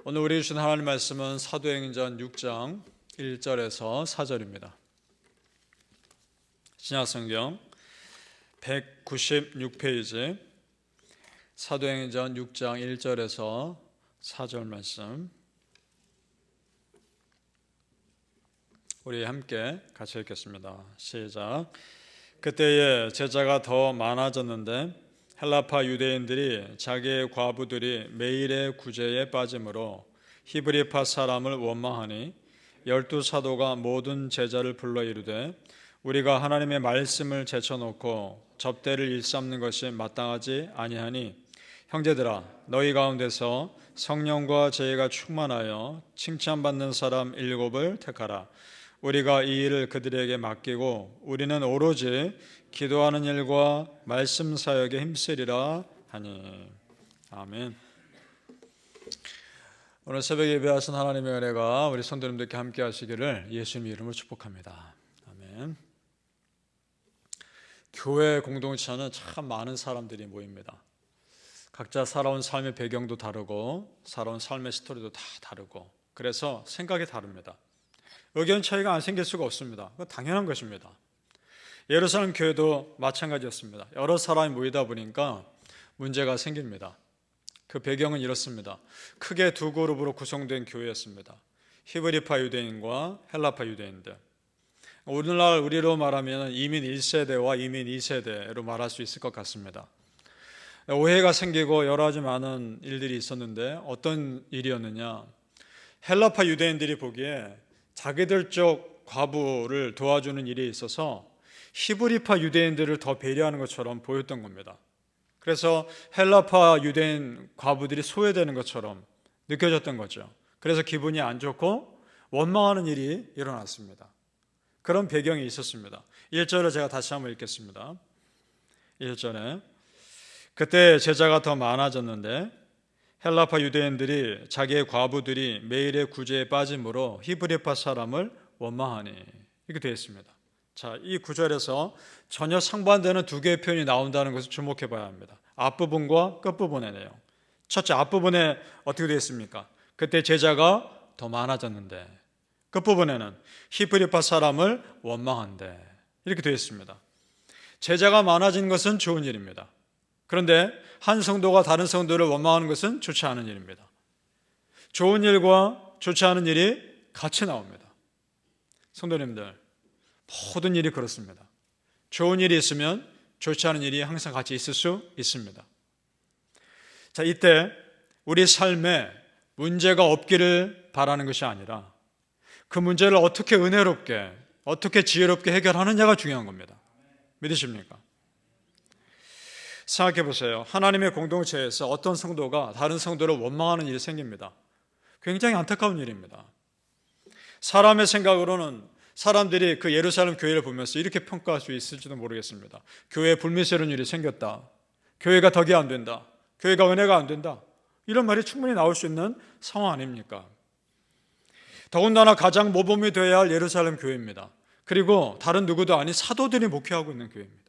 오늘 우리 주신 하나님 말씀은 사도행전 6장 1절에서 4절입니다. 신약성경 196페이지 사도행전 6장 1절에서 4절 말씀 우리 함께 같이 읽겠습니다. 시작. 그때에 제자가 더 많아졌는데 헬라파 유대인들이 자기의 과부들이 매일의 구제에 빠짐으로 히브리파 사람을 원망하니 12사도가 모든 제자를 불러 이르되 우리가 하나님의 말씀을 제쳐놓고 접대를 일삼는 것이 마땅하지 아니하니 형제들아 너희 가운데서 성령과 지혜가 충만하여 칭찬받는 사람 7을 택하라. 우리가 이 일을 그들에게 맡기고 우리는 오로지 기도하는 일과 말씀 사역에 힘쓰리라 하니. 아멘. 오늘 새벽 예배하신 하나님의 은혜가 우리 성도님들께 함께 하시기를 예수님의 이름으로 축복합니다. 아멘. 교회 공동체는 참 많은 사람들이 모입니다. 각자 살아온 삶의 배경도 다르고 살아온 삶의 스토리도 다 다르고 그래서 생각이 다릅니다. 의견 차이가 안 생길 수가 없습니다. 그건 당연한 것입니다. 예루살렘 교회도 마찬가지였습니다. 여러 사람이 모이다 보니까 문제가 생깁니다. 그 배경은 이렇습니다. 크게 두 그룹으로 구성된 교회였습니다. 히브리파 유대인과 헬라파 유대인들. 오늘날 우리로 말하면 이민 1세대와 이민 2세대로 말할 수 있을 것 같습니다. 오해가 생기고 여러 가지 많은 일들이 있었는데 어떤 일이었느냐. 헬라파 유대인들이 보기에 자기들 쪽 과부를 도와주는 일에 있어서 히브리파 유대인들을 더 배려하는 것처럼 보였던 겁니다. 그래서 헬라파 유대인 과부들이 소외되는 것처럼 느껴졌던 거죠. 그래서 기분이 안 좋고 원망하는 일이 일어났습니다. 그런 배경이 있었습니다. 1절을 제가 다시 한번 읽겠습니다. 1절에 그때 제자가 더 많아졌는데 헬라파 유대인들이 자기의 과부들이 매일의 구제에 빠짐으로 히브리파 사람을 원망하니 이렇게 되어 있습니다. 자, 이 구절에서 전혀 상반되는 두 개의 표현이 나온다는 것을 주목해 봐야 합니다. 앞부분과 끝부분의 내용. 첫째, 앞부분에 어떻게 되어 있습니까? 그때 제자가 더 많아졌는데 끝부분에는 히브리파 사람을 원망한대 이렇게 되어 있습니다. 제자가 많아진 것은 좋은 일입니다. 그런데 한 성도가 다른 성도를 원망하는 것은 좋지 않은 일입니다. 좋은 일과 좋지 않은 일이 같이 나옵니다. 성도님들, 모든 일이 그렇습니다. 좋은 일이 있으면 좋지 않은 일이 항상 같이 있을 수 있습니다. 자, 이때 우리 삶에 문제가 없기를 바라는 것이 아니라 그 문제를 어떻게 은혜롭게, 어떻게 지혜롭게 해결하느냐가 중요한 겁니다. 믿으십니까? 생각해 보세요. 하나님의 공동체에서 어떤 성도가 다른 성도를 원망하는 일이 생깁니다. 굉장히 안타까운 일입니다. 사람의 생각으로는 사람들이 그 예루살렘 교회를 보면서 이렇게 평가할 수 있을지도 모르겠습니다. 교회에 불미스러운 일이 생겼다. 교회가 덕이 안 된다. 교회가 은혜가 안 된다. 이런 말이 충분히 나올 수 있는 상황 아닙니까? 더군다나 가장 모범이 되어야 할 예루살렘 교회입니다. 그리고 다른 누구도 아닌 사도들이 목회하고 있는 교회입니다.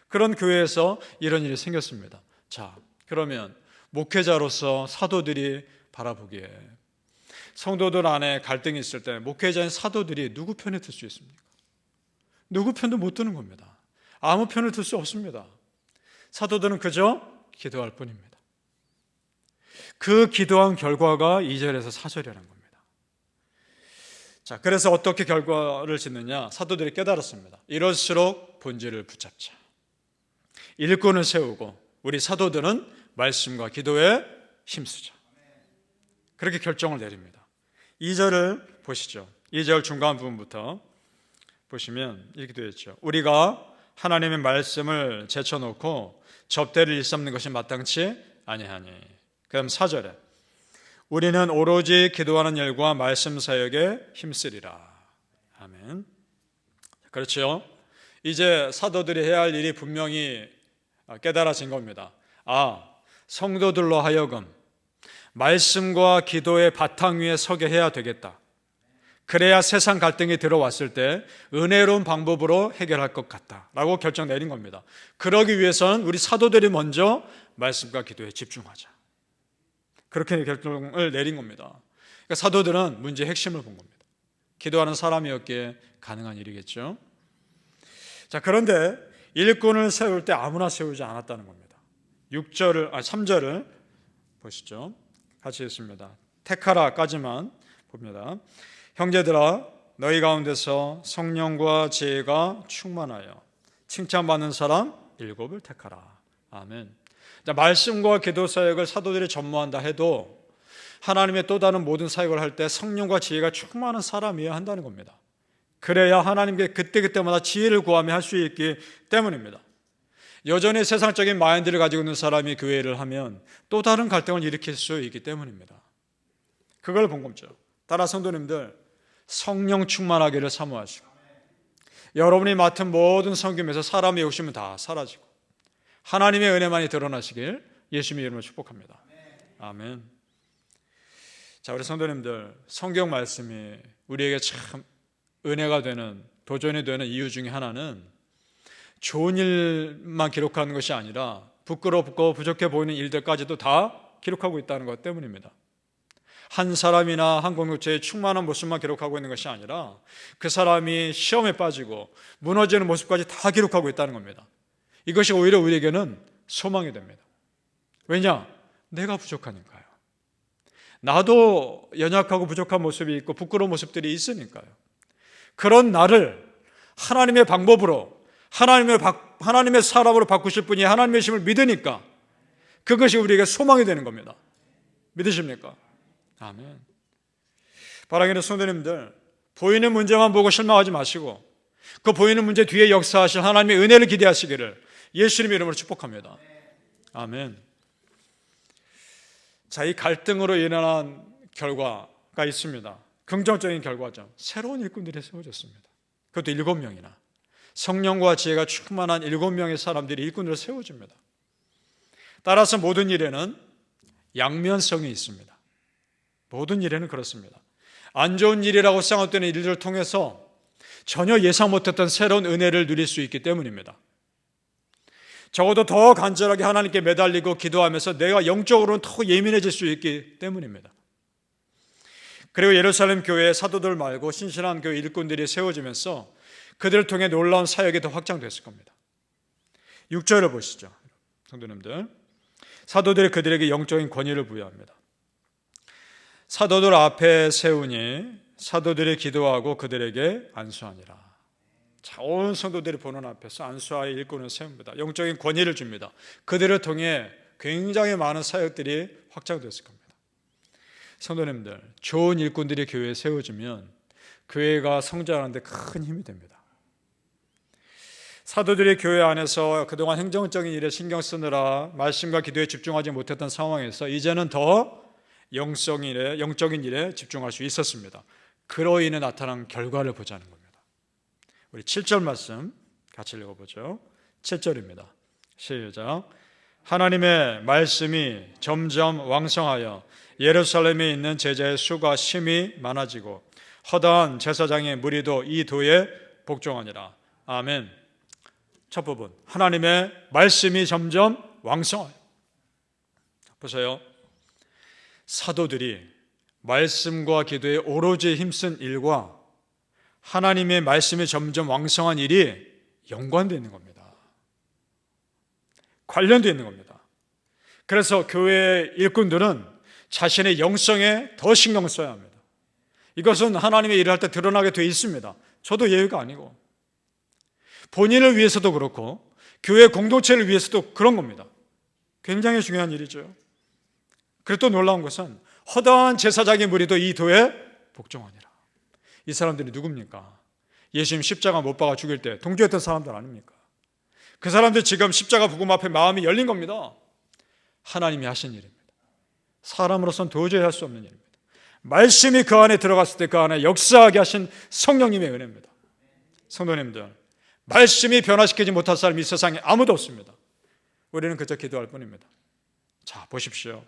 그런 교회에서 이런 일이 생겼습니다. 자, 그러면 목회자로서 사도들이 바라보기에 성도들 안에 갈등이 있을 때 목회자인 사도들이 누구 편에 들 수 있습니까? 누구 편도 못 드는 겁니다. 아무 편을 들 수 없습니다. 사도들은 그저 기도할 뿐입니다. 그 기도한 결과가 2절에서 4절이라는 겁니다. 자, 그래서 어떻게 결과를 짓느냐? 사도들이 깨달았습니다. 이럴수록 본질을 붙잡자. 일꾼을 세우고 우리 사도들은 말씀과 기도에 힘쓰자. 그렇게 결정을 내립니다. 2절을 보시죠. 2절 중간 부분부터 보시면 이렇게 되어 있죠. 우리가 하나님의 말씀을 제쳐놓고 접대를 일삼는 것이 마땅치 아니하니. 그다음 4절에 우리는 오로지 기도하는 일과 말씀 사역에 힘쓰리라. 아멘. 그렇죠. 이제 사도들이 해야 할 일이 분명히 깨달아진 겁니다. 성도들로 하여금 말씀과 기도의 바탕 위에 서게 해야 되겠다. 그래야 세상 갈등이 들어왔을 때 은혜로운 방법으로 해결할 것 같다라고 결정 내린 겁니다. 그러기 위해서는 우리 사도들이 먼저 말씀과 기도에 집중하자. 그렇게 결정을 내린 겁니다. 그러니까 사도들은 문제의 핵심을 본 겁니다. 기도하는 사람이었기에 가능한 일이겠죠. 자, 그런데 일꾼을 세울 때 아무나 세우지 않았다는 겁니다. 3절을 보시죠. 같이 읽습니다. 택하라까지만 봅니다. 형제들아, 너희 가운데서 성령과 지혜가 충만하여 칭찬받는 사람 7을 택하라. 아멘. 자, 말씀과 기도 사역을 사도들이 전무한다 해도 하나님의 또 다른 모든 사역을 할 때 성령과 지혜가 충만한 사람이어야 한다는 겁니다. 그래야 하나님께 그때그때마다 지혜를 구하며 할 수 있기 때문입니다. 여전히 세상적인 마인드를 가지고 있는 사람이 교회를 하면 또 다른 갈등을 일으킬 수 있기 때문입니다. 그걸 본 거죠. 따라 성도님들, 성령 충만하기를 사모하시고 여러분이 맡은 모든 섬김에서 사람의 욕심은 다 사라지고 하나님의 은혜만이 드러나시길 예수님의 이름으로 축복합니다. 아멘. 자, 우리 성도님들, 성경 말씀이 우리에게 참 은혜가 되는, 도전이 되는 이유 중에 하나는 좋은 일만 기록하는 것이 아니라 부끄럽고 부족해 보이는 일들까지도 다 기록하고 있다는 것 때문입니다. 한 사람이나 한 공동체의 충만한 모습만 기록하고 있는 것이 아니라 그 사람이 시험에 빠지고 무너지는 모습까지 다 기록하고 있다는 겁니다. 이것이 오히려 우리에게는 소망이 됩니다. 왜냐? 내가 부족하니까요. 나도 연약하고 부족한 모습이 있고 부끄러운 모습들이 있으니까요. 그런 나를 하나님의 방법으로, 하나님의 사람으로 바꾸실 분이 하나님의 심을 믿으니까 그것이 우리에게 소망이 되는 겁니다. 믿으십니까? 아멘. 바라기는 성도님들, 보이는 문제만 보고 실망하지 마시고 그 보이는 문제 뒤에 역사하실 하나님의 은혜를 기대하시기를 예수님의 이름으로 축복합니다. 아멘. 자, 이 갈등으로 일어난 결과가 있습니다. 긍정적인 결과죠. 새로운 일꾼들이 세워졌습니다. 그것도 7명이나 성령과 지혜가 충만한 7명의 사람들이 일꾼으로 세워집니다. 따라서 모든 일에는 양면성이 있습니다. 모든 일에는 그렇습니다. 안 좋은 일이라고 생각되는 일들을 통해서 전혀 예상 못했던 새로운 은혜를 누릴 수 있기 때문입니다. 적어도 더 간절하게 하나님께 매달리고 기도하면서 내가 영적으로는 더 예민해질 수 있기 때문입니다. 그리고 예루살렘 교회의 사도들 말고 신실한 교회 일꾼들이 세워지면서 그들을 통해 놀라운 사역이 더 확장됐을 겁니다. 6절을 보시죠. 성도님들, 사도들이 그들에게 영적인 권위를 부여합니다. 사도들 앞에 세우니 사도들이 기도하고 그들에게 안수하니라. 자, 온 성도들이 보는 앞에서 안수하여 일꾼을 세웁니다. 영적인 권위를 줍니다. 그들을 통해 굉장히 많은 사역들이 확장됐을 겁니다. 성도님들, 좋은 일꾼들이 교회에 세워지면 교회가 성장하는 데 큰 힘이 됩니다. 사도들이 교회 안에서 그동안 행정적인 일에 신경 쓰느라 말씀과 기도에 집중하지 못했던 상황에서 이제는 더 영적인 일에 집중할 수 있었습니다. 그로 인해 나타난 결과를 보자는 겁니다. 우리 7절 말씀 같이 읽어보죠. 7절입니다. 시작. 하나님의 말씀이 점점 왕성하여 예루살렘에 있는 제자의 수가 심히 많아지고 허다한 제사장의 무리도 이 도에 복종하니라. 아멘. 첫 부분, 하나님의 말씀이 점점 왕성하여. 보세요. 사도들이 말씀과 기도에 오로지 힘쓴 일과 하나님의 말씀이 점점 왕성한 일이 연관되어 있는 겁니다. 관련되어 있는 겁니다. 그래서 교회의 일꾼들은 자신의 영성에 더 신경을 써야 합니다. 이것은 하나님의 일을 할 때 드러나게 되어 있습니다. 저도 예외가 아니고 본인을 위해서도 그렇고 교회 공동체를 위해서도 그런 겁니다. 굉장히 중요한 일이죠. 그리고 또 놀라운 것은 허다한 제사장의 무리도 이 도에 복종하니라. 이 사람들이 누굽니까? 예수님 십자가 못 박아 죽일 때 동조했던 사람들 아닙니까? 그 사람들 지금 십자가 부금 앞에 마음이 열린 겁니다. 하나님이 하신 일입니다. 사람으로서는 도저히 할 수 없는 일입니다. 말씀이 그 안에 들어갔을 때 그 안에 역사하게 하신 성령님의 은혜입니다. 성도님들, 말씀이 변화시키지 못할 사람이 이 세상에 아무도 없습니다. 우리는 그저 기도할 뿐입니다. 자, 보십시오.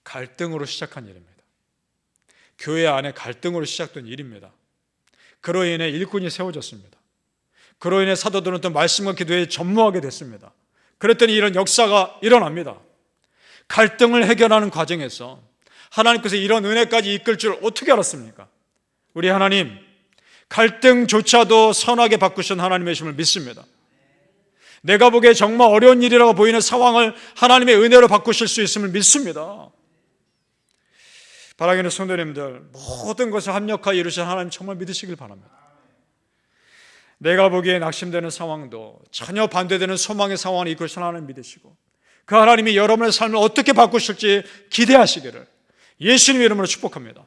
갈등으로 시작한 일입니다. 교회 안에 갈등으로 시작된 일입니다. 그로 인해 일꾼이 세워졌습니다. 그로 인해 사도들은 또 말씀과 기도에 전무하게 됐습니다. 그랬더니 이런 역사가 일어납니다. 갈등을 해결하는 과정에서 하나님께서 이런 은혜까지 이끌 줄 어떻게 알았습니까? 우리 하나님, 갈등조차도 선하게 바꾸신 하나님이심을 믿습니다. 내가 보기에 정말 어려운 일이라고 보이는 상황을 하나님의 은혜로 바꾸실 수 있음을 믿습니다. 바라기는 성도님들, 모든 것을 합력하여 이루신 하나님 정말 믿으시길 바랍니다. 내가 보기에 낙심되는 상황도 전혀 반대되는 소망의 상황을 이끌신 하나님 믿으시고, 그 하나님이 여러분의 삶을 어떻게 바꾸실지 기대하시기를 예수님의 이름으로 축복합니다.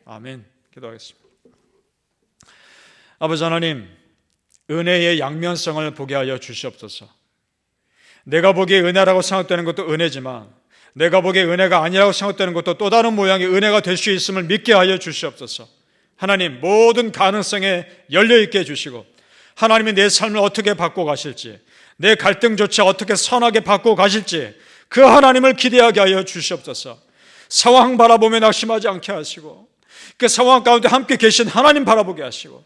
아멘. 기도하겠습니다. 아버지 하나님, 은혜의 양면성을 보게 하여 주시옵소서. 내가 보기에 은혜라고 생각되는 것도 은혜지만 내가 보기에 은혜가 아니라고 생각되는 것도 또 다른 모양의 은혜가 될 수 있음을 믿게 하여 주시옵소서. 하나님, 모든 가능성에 열려있게 해주시고 하나님이 내 삶을 어떻게 바꿔 가실지, 내 갈등조차 어떻게 선하게 바꿔 가실지 그 하나님을 기대하게 하여 주시옵소서. 상황 바라보며 낙심하지 않게 하시고 그 상황 가운데 함께 계신 하나님 바라보게 하시고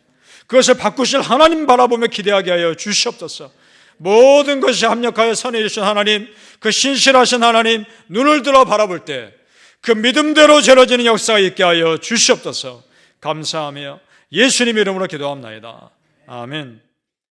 그것을 바꾸실 하나님 바라보며 기대하게 하여 주시옵소서. 모든 것이 합력하여 선해 주신 하나님, 그 신실하신 하나님 눈을 들어 바라볼 때 그 믿음대로 이루어지는 역사가 있게 하여 주시옵소서. 감사하며 예수님 이름으로 기도합나이다. 아멘.